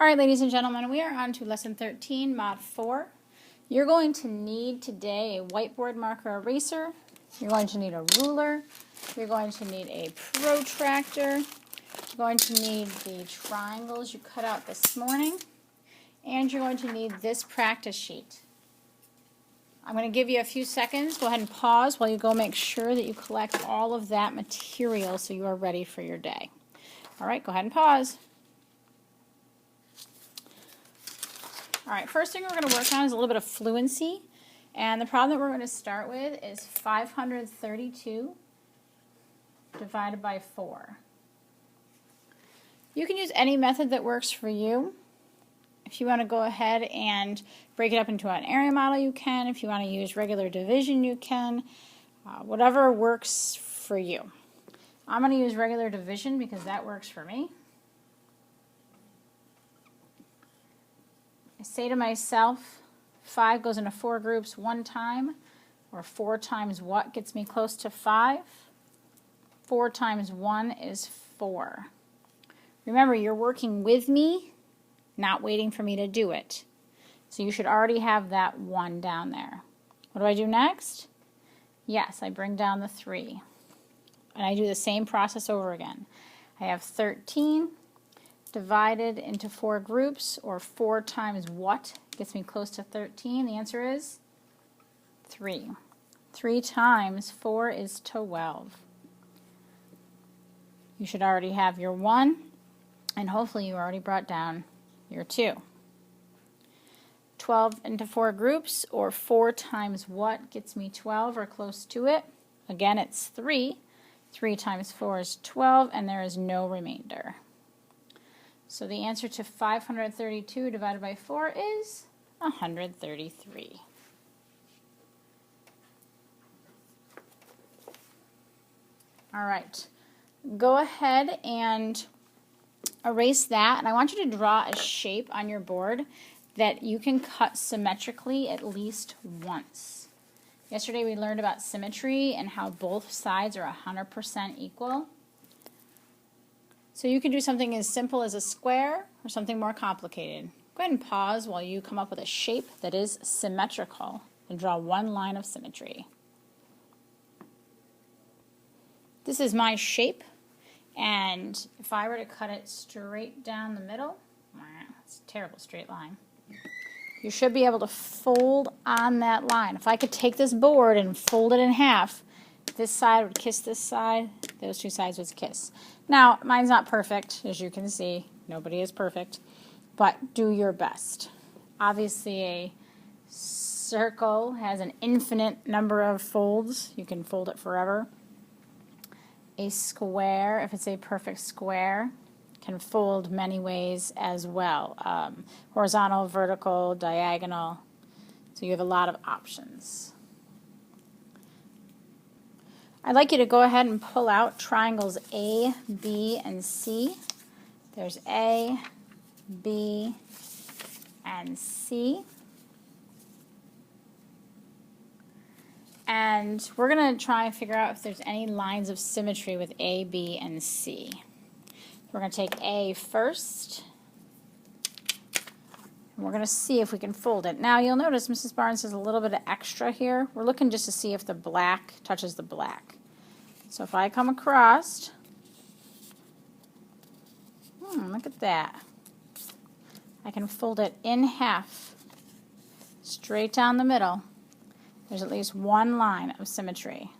All right, ladies and gentlemen, we are on to lesson 13, mod 4. You're going to need today a whiteboard marker eraser. You're going to need a ruler. You're going to need a protractor. You're going to need the triangles you cut out this morning. And you're going to need this practice sheet. I'm going to give you a few seconds. Go ahead and pause while you go make sure that you collect all of that material so you are ready for your day. All right, go ahead and pause. All right, first thing we're going to work on is a little bit of fluency. And the problem that we're going to start with is 532 divided by 4. You can use any method that works for you. If you want to go ahead and break it up into an area model, you can. If you want to use regular division, you can. Whatever works for you. I'm going to use regular division because that works for me. I say to myself, 5 goes into 4 groups one time, or 4 times what gets me close to 5? 4 times 1 is 4. Remember, you're working with me, not waiting for me to do it. So you should already have that 1 down there. What do I do next? Yes, I bring down the 3. And I do the same process over again. I have 13 divided into 4 groups, or 4 times what gets me close to 13? The answer is 3. 3 times 4 is 12. You should already have your 1, and hopefully you already brought down your 2. 12 into 4 groups, or 4 times what gets me 12 or close to it? Again, it's 3. 3 times 4 is 12, and there is no remainder. So the answer to 532 divided by 4 is 133. All right, go ahead and erase that, and I want you to draw a shape on your board that you can cut symmetrically at least once. Yesterday we learned about symmetry and how both sides are 100% equal. So you can do something as simple as a square or something more complicated. Go ahead and pause while you come up with a shape that is symmetrical and draw one line of symmetry. This is my shape, and if I were to cut it straight down the middle, it's a terrible straight line. You should be able to fold on that line. If I could take this board and fold it in half, this side would kiss this side, those two sides would kiss. Now, mine's not perfect, as you can see. Nobody is perfect, but do your best. Obviously, a circle has an infinite number of folds. You can fold it forever. A square, if it's a perfect square, can fold many ways as well. Horizontal, vertical, diagonal. So you have a lot of options. I'd like you to go ahead and pull out triangles A, B, and C. There's A, B, and C. And we're going to try and figure out if there's any lines of symmetry with A, B, and C. We're going to take A first. And we're going to see if we can fold it. Now you'll notice Mrs. Barnes has a little bit of extra here. We're looking just to see if the black touches the black. So if I come across, look at that. I can fold it in half, straight down the middle. There's at least one line of symmetry.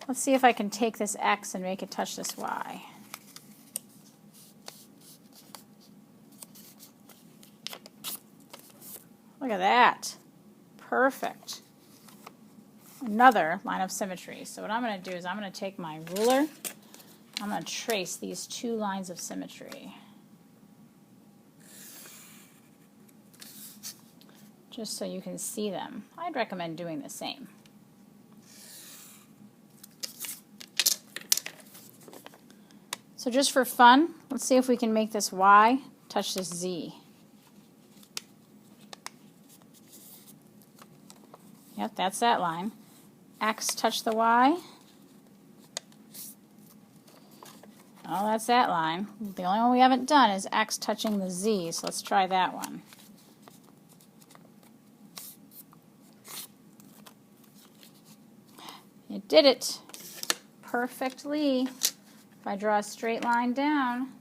Let's see if I can take this X and make it touch this Y. Look at that. Perfect. Another line of symmetry. So what I'm going to do is I'm going to take my ruler. I'm going to trace these 2 lines of symmetry. Just so you can see them. I'd recommend doing the same. So just for fun, let's see if we can make this Y touch this Z. Yep, that's that line. X touch the Y. Oh, that's that line. The only one we haven't done is X touching the Z, so let's try that one. It did it perfectly. If I draw a straight line down,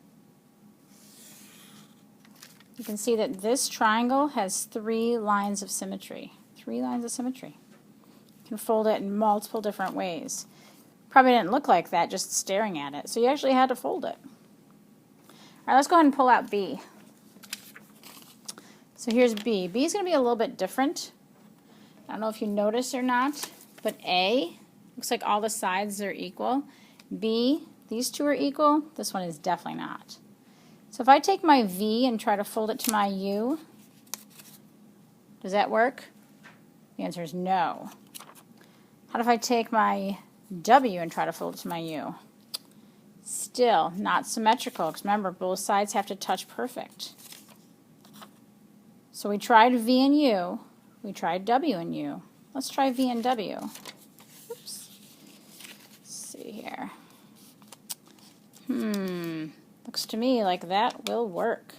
you can see that this triangle has 3 lines of symmetry. 3 lines of symmetry. You can fold it in multiple different ways. Probably didn't look like that just staring at it, so you actually had to fold it. All right, let's go ahead and pull out B. So here's B. B is going to be a little bit different. I don't know if you notice or not, but A looks like all the sides are equal. B, these two are equal. This one is definitely not. So if I take my V and try to fold it to my U, does that work? The answer is no. How if I take my W and try to fold it to my U? Still not symmetrical, because remember, both sides have to touch perfect. So we tried V and U. We tried W and U. Let's try V and W. Oops. Let's see here. Looks to me like that will work.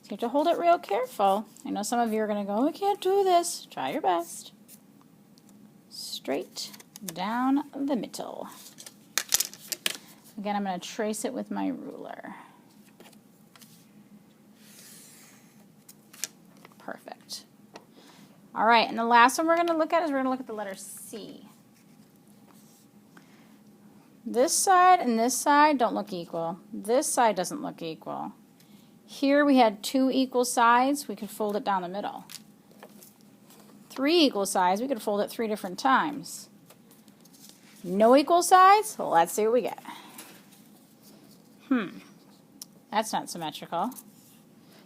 So you have to hold it real careful. I know some of you are going to go, I can't do this. Try your best. Straight down the middle. Again, I'm going to trace it with my ruler. Perfect. All right, and the last one we're going to look at is we're going to look at the letter C. This side and this side don't look equal. This side doesn't look equal. Here we had 2 equal sides. We could fold it down the middle. 3 equal sides. We could fold it 3 different times. No equal sides? Well, let's see what we get. That's not symmetrical.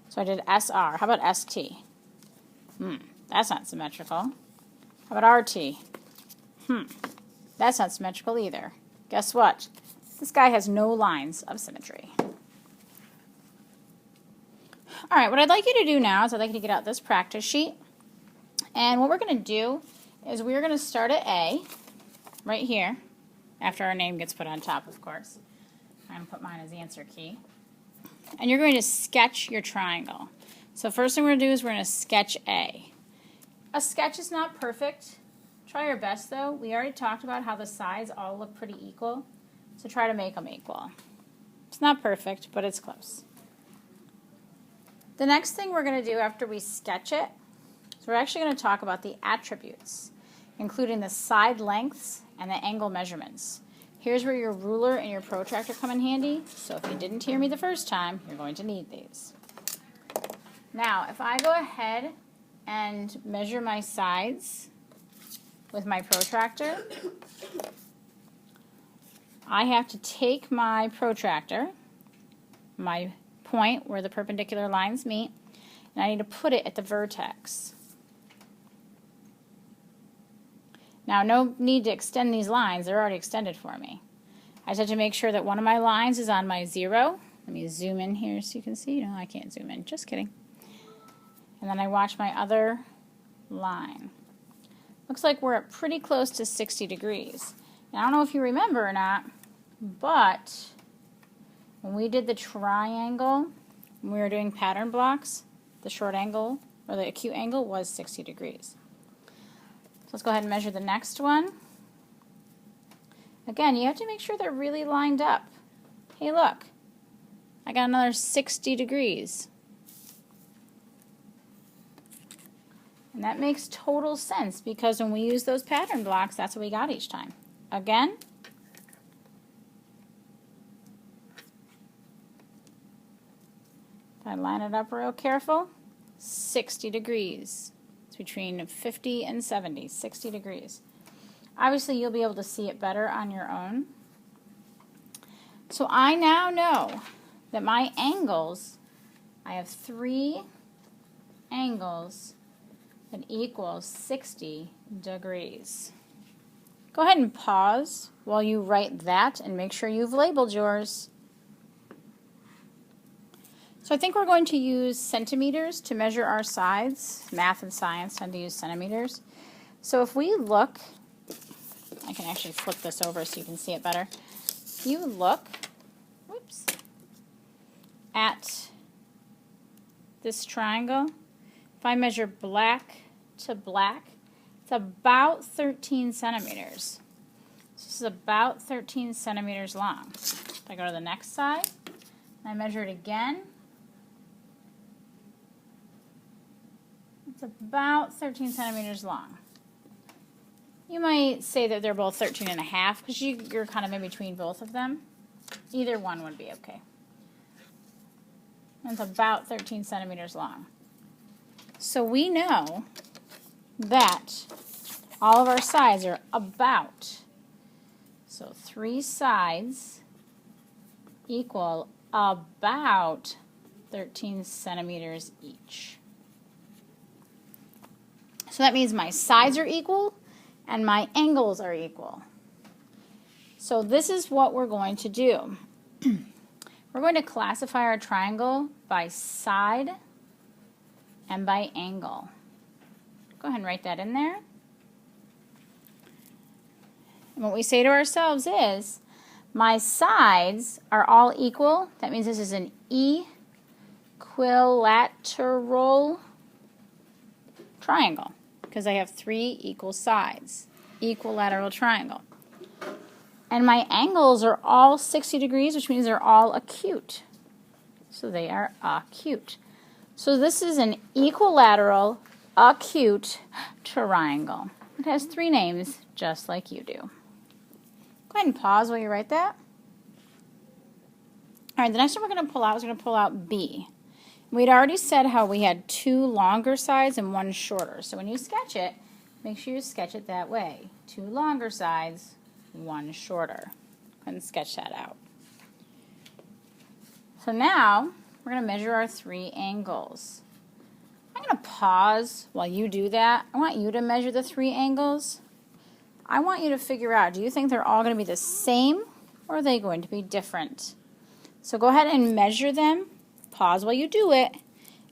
So I did SR. How about ST? That's not symmetrical. How about RT? That's not symmetrical either. Guess what? This guy has no lines of symmetry. All right, what I'd like you to do now is I'd like you to get out this practice sheet. And what we're going to do is we're going to start at A, right here, after our name gets put on top, of course. I'm going to put mine as the answer key. And you're going to sketch your triangle. So first thing we're going to do is we're going to sketch A. A sketch is not perfect. Try your best, though. We already talked about how the sides all look pretty equal, so try to make them equal. It's not perfect, but it's close. The next thing we're going to do after we sketch it is we're actually going to talk about the attributes, including the side lengths and the angle measurements. Here's where your ruler and your protractor come in handy, so if you didn't hear me the first time, you're going to need these. Now, if I go ahead and measure my sides with my protractor, I have to take my protractor, my point where the perpendicular lines meet, and I need to put it at the vertex. Now, no need to extend these lines. They're already extended for me. I just have to make sure that one of my lines is on my 0. Let me zoom in here so you can see. No, I can't zoom in. Just kidding. And then I watch my other line. Looks like we're at pretty close to 60 degrees. And I don't know if you remember or not, but when we did the triangle, when we were doing pattern blocks, the short angle, or the acute angle, was 60 degrees. So let's go ahead and measure the next one. Again, you have to make sure they're really lined up. Hey, look. I got another 60 degrees. And that makes total sense because when we use those pattern blocks, that's what we got each time. Again, if I line it up real careful, 60 degrees. It's between 50 and 70, 60 degrees. Obviously, you'll be able to see it better on your own. So I now know that my angles, I have 3 angles that equal 60 degrees. Go ahead and pause while you write that and make sure you've labeled yours. So I think we're going to use centimeters to measure our sides. Math and science tend to use centimeters. So if we look, I can actually flip this over so you can see it better. If you look, whoops, at this triangle, if I measure black to black, it's about 13 centimeters. So this is about 13 centimeters long. If I go to the next side, and I measure it again, it's about 13 centimeters long. You might say that they're both 13 and a half because you're kind of in between both of them. Either one would be okay. It's about 13 centimeters long. So we know that all of our sides are about. So 3 sides equal about 13 centimeters each. So that means my sides are equal and my angles are equal. So this is what we're going to do. We're going to classify our triangle by side and by angle. Go ahead and write that in there. And what we say to ourselves is, my sides are all equal. That means this is an equilateral triangle because I have 3 equal sides. Equilateral triangle. And my angles are all 60 degrees, which means they're all acute. So they are acute. So this is an equilateral acute triangle. It has 3 names, just like you do. Go ahead and pause while you write that. All right, the next one we're going to pull out is we're going to pull out B. We'd already said how we had 2 longer sides and 1 shorter. So when you sketch it, make sure you sketch it that way. 2 longer sides, 1 shorter. Go ahead and sketch that out. So now we're going to measure our 3 angles. I'm going to pause while you do that. I want you to measure the 3 angles. I want you to figure out, do you think they're all going to be the same or are they going to be different? So go ahead and measure them. Pause while you do it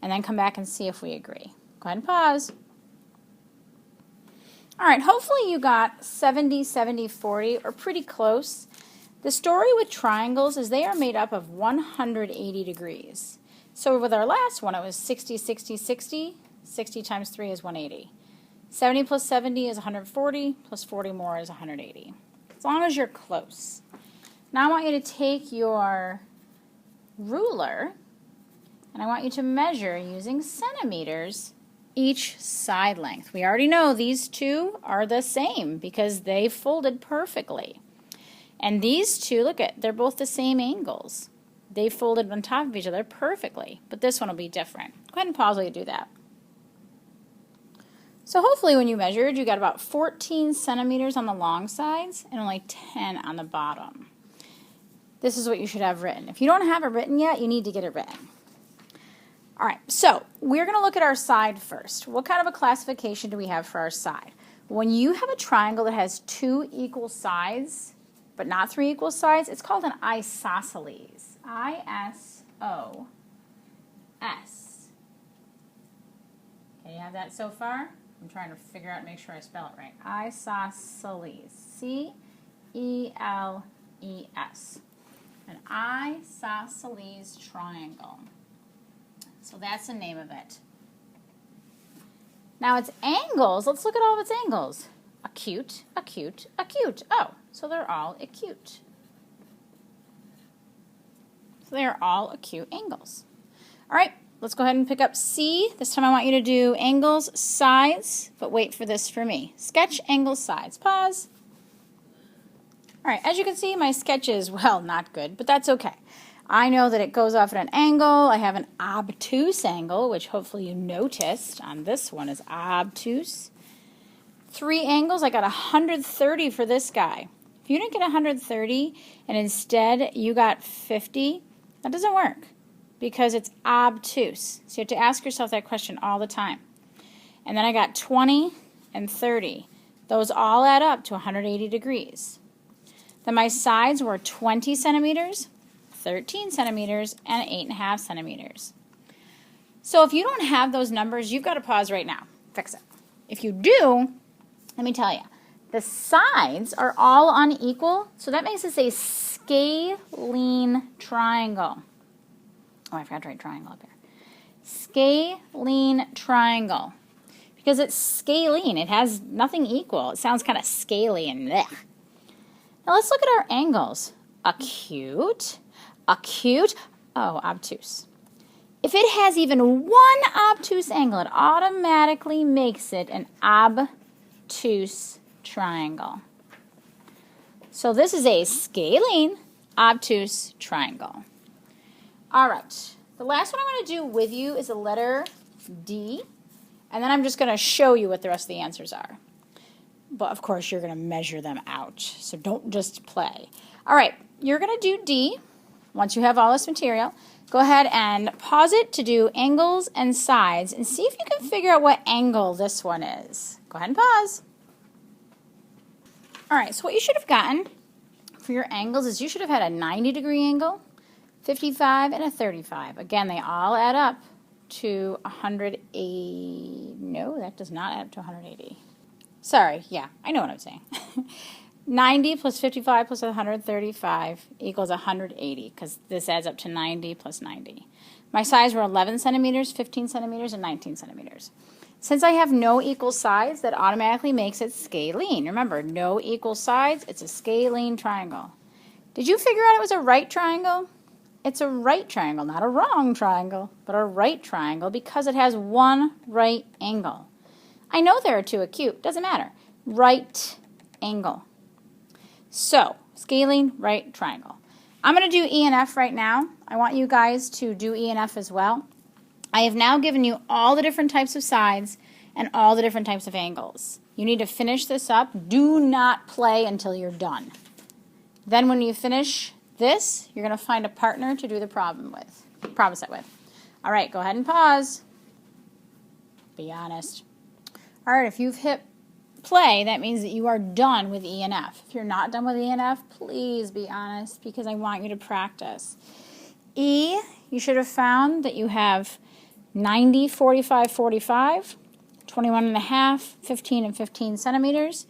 and then come back and see if we agree. Go ahead and pause. All right, hopefully you got 70, 70, 40 or pretty close. The story with triangles is they are made up of 180 degrees. So with our last one, it was 60, 60, 60. 60 times 3 is 180. 70 plus 70 is 140, plus 40 more is 180. As long as you're close. Now I want you to take your ruler and I want you to measure using centimeters each side length. We already know these 2 are the same because they folded perfectly. And these 2, look at, they're both the same angles. They folded on top of each other perfectly, but this one will be different. Go ahead and pause while you do that. So hopefully when you measured, you got about 14 centimeters on the long sides and only 10 on the bottom. This is what you should have written. If you don't have it written yet, you need to get it written. All right, so we're going to look at our side first. What kind of a classification do we have for our side? When you have a triangle that has 2 equal sides, but not 3 equal sides, it's called an isosceles. I-S-O-S. Okay, you have that so far? I'm trying to figure out and make sure I spell it right. Isosceles. C-E-L-E-S. An isosceles triangle. So that's the name of it. Now its angles, let's look at all of its angles. Acute, acute, acute. Oh, so they're all acute. So they are all acute angles. All right, let's go ahead and pick up C. This time I want you to do angles, sides, but wait for this for me. Sketch, angles, sides. Pause. All right, as you can see, my sketch is, well, not good, but that's okay. I know that it goes off at an angle. I have an obtuse angle, which hopefully you noticed on this one is obtuse. 3 angles, I got 130 for this guy. If you didn't get 130 and instead you got 50, that doesn't work because it's obtuse. So you have to ask yourself that question all the time. And then I got 20 and 30. Those all add up to 180 degrees. Then my sides were 20 centimeters, 13 centimeters, and 8.5 centimeters. So if you don't have those numbers, you've got to pause right now. Fix it. If you do, let me tell you, the sides are all unequal, so that makes this a scalene triangle. Oh, I forgot to write triangle up here. Scalene triangle. Because it's scalene. It has nothing equal. It sounds kind of scaly and blech. Now let's look at our angles. Acute, acute, oh, obtuse. If it has even one obtuse angle, it automatically makes it an obtuse triangle. So this is a scalene obtuse triangle. All right, the last one I'm going to do with you is the letter D, and then I'm just going to show you what the rest of the answers are. But of course, you're going to measure them out, so don't just play. All right, you're going to do D. Once you have all this material, go ahead and pause it to do angles and sides and see if you can figure out what angle this one is. Go ahead and pause. All right, so what you should have gotten for your angles is you should have had a 90-degree angle, 55, and a 35. Again, they all add up to 180. No, that does not add up to 180. Sorry, yeah, I know what I'm saying. 90 plus 55 plus 135 equals 180, because this adds up to 90 plus 90. My sides were 11 centimeters, 15 centimeters, and 19 centimeters. Since I have no equal sides, that automatically makes it scalene. Remember, no equal sides, it's a scalene triangle. Did you figure out it was a right triangle? It's a right triangle, not a wrong triangle, but a right triangle because it has one right angle. I know there are two acute, doesn't matter. Right angle. So, scalene right triangle. I'm going to do E and F right now. I want you guys to do E and F as well. I have now given you all the different types of sides and all the different types of angles. You need to finish this up. Do not play until you're done. Then when you finish this, you're going to find a partner to do the problem set with. All right, go ahead and pause. Be honest. All right, if you've hit play, that means that you are done with E and F. If you're not done with E and F, please be honest because I want you to practice. E, you should have found that you have 90, 45, 45, 21 and a half, 15 and 15 centimeters.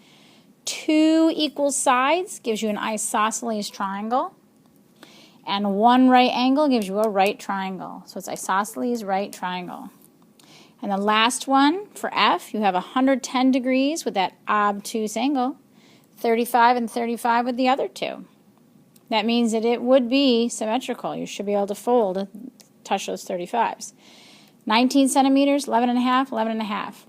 Two equal sides gives you an isosceles triangle. And one right angle gives you a right triangle. So it's isosceles right triangle. And the last one, for F, you have 110 degrees with that obtuse angle, 35 and 35 with the other two. That means that it would be symmetrical. You should be able to fold, touch those 35s. 19 centimeters, 11 and a half, 11 and a half.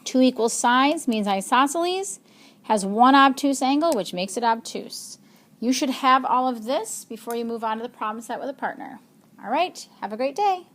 Two equal sides means isosceles, has one obtuse angle, which makes it obtuse. You should have all of this before you move on to the problem set with a partner. All right, have a great day.